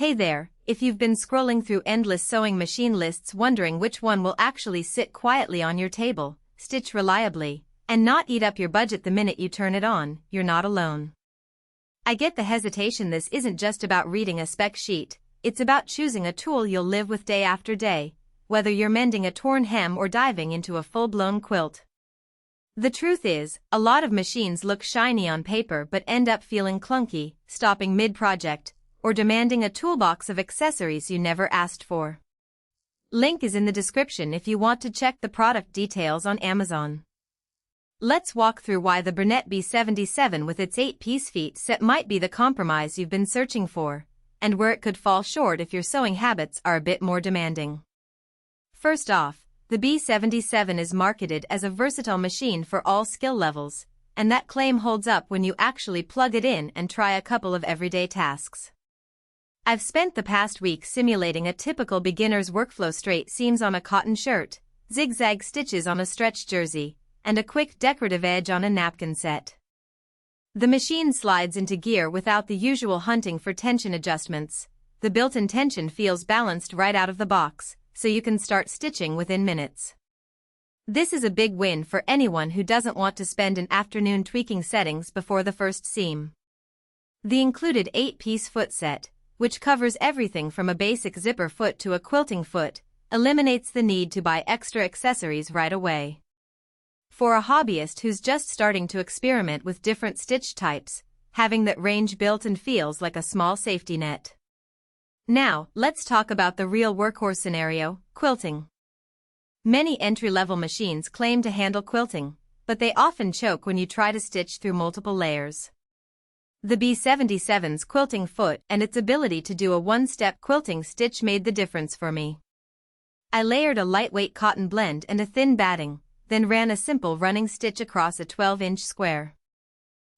Hey there, if you've been scrolling through endless sewing machine lists wondering which one will actually sit quietly on your table, stitch reliably, and not eat up your budget the minute you turn it on, you're not alone. I get the hesitation. This isn't just about reading a spec sheet, it's about choosing a tool you'll live with day after day, whether you're mending a torn hem or diving into a full-blown quilt. The truth is, a lot of machines look shiny on paper but end up feeling clunky, stopping mid-project, or demanding a toolbox of accessories you never asked for. Link is in the description if you want to check the product details on Amazon. Let's walk through why the Bernette B77 with its 8-piece feet set might be the compromise you've been searching for, and where it could fall short if your sewing habits are a bit more demanding. First off, the B77 is marketed as a versatile machine for all skill levels, and that claim holds up when you actually plug it in and try a couple of everyday tasks. I've spent the past week simulating a typical beginner's workflow: straight seams on a cotton shirt, zigzag stitches on a stretch jersey, and a quick decorative edge on a napkin set. The machine slides into gear without the usual hunting for tension adjustments. The built-in tension feels balanced right out of the box, so you can start stitching within minutes. This is a big win for anyone who doesn't want to spend an afternoon tweaking settings before the first seam. The included 8-piece foot set, which covers everything from a basic zipper foot to a quilting foot, eliminates the need to buy extra accessories right away. For a hobbyist who's just starting to experiment with different stitch types, having that range built-in feels like a small safety net. Now, let's talk about the real workhorse scenario: quilting. Many entry-level machines claim to handle quilting, but they often choke when you try to stitch through multiple layers. The B77's quilting foot and its ability to do a one-step quilting stitch made the difference for me. I layered a lightweight cotton blend and a thin batting, then ran a simple running stitch across a 12-inch square.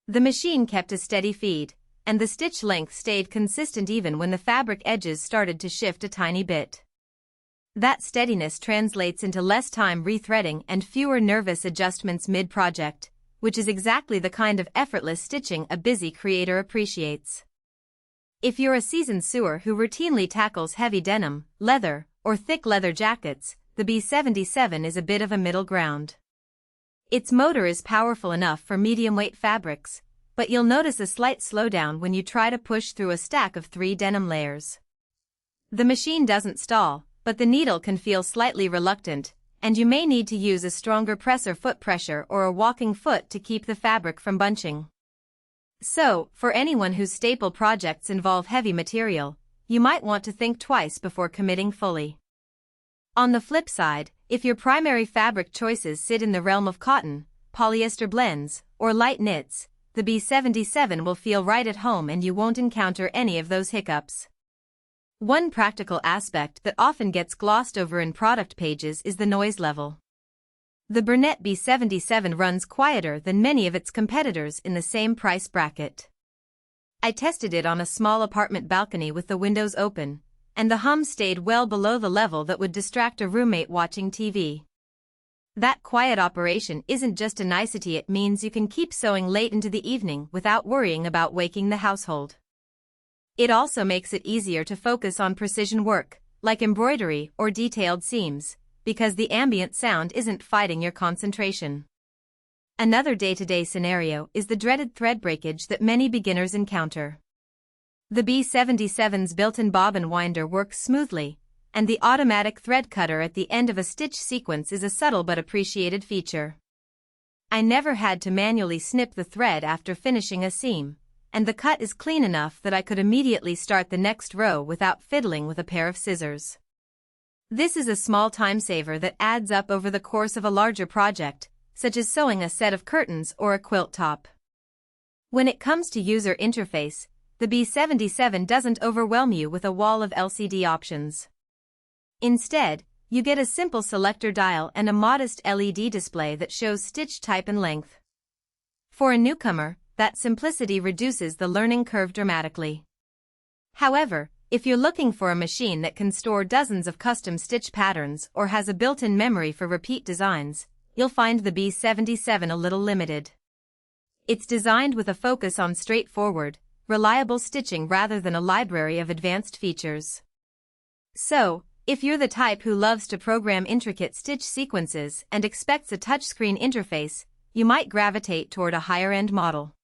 The machine kept a steady feed, and the stitch length stayed consistent even when the fabric edges started to shift a tiny bit. That steadiness translates into less time rethreading and fewer nervous adjustments mid-project, which is exactly the kind of effortless stitching a busy creator appreciates. If you're a seasoned sewer who routinely tackles heavy denim, leather, or thick leather jackets, the B77 is a bit of a middle ground. Its motor is powerful enough for medium-weight fabrics, but you'll notice a slight slowdown when you try to push through a stack of 3 denim layers. The machine doesn't stall, but the needle can feel slightly reluctant, and you may need to use a stronger presser foot pressure or a walking foot to keep the fabric from bunching. So, for anyone whose staple projects involve heavy material, you might want to think twice before committing fully. On the flip side, if your primary fabric choices sit in the realm of cotton, polyester blends, or light knits, the B77 will feel right at home and you won't encounter any of those hiccups. One practical aspect that often gets glossed over in product pages is the noise level. The Bernette B77 runs quieter than many of its competitors in the same price bracket. I tested it on a small apartment balcony with the windows open, and the hum stayed well below the level that would distract a roommate watching TV. That quiet operation isn't just a nicety, it means you can keep sewing late into the evening without worrying about waking the household. It also makes it easier to focus on precision work, like embroidery or detailed seams, because the ambient sound isn't fighting your concentration. Another day-to-day scenario is the dreaded thread breakage that many beginners encounter. The B77's built-in bobbin winder works smoothly, and the automatic thread cutter at the end of a stitch sequence is a subtle but appreciated feature. I never had to manually snip the thread after finishing a seam, and the cut is clean enough that I could immediately start the next row without fiddling with a pair of scissors. This is a small time saver that adds up over the course of a larger project, such as sewing a set of curtains or a quilt top. When it comes to user interface, the B77 doesn't overwhelm you with a wall of LCD options. Instead, you get a simple selector dial and a modest LED display that shows stitch type and length. For a newcomer, that simplicity reduces the learning curve dramatically. However, if you're looking for a machine that can store dozens of custom stitch patterns or has a built-in memory for repeat designs, you'll find the B77 a little limited. It's designed with a focus on straightforward, reliable stitching rather than a library of advanced features. So, if you're the type who loves to program intricate stitch sequences and expects a touchscreen interface, you might gravitate toward a higher-end model.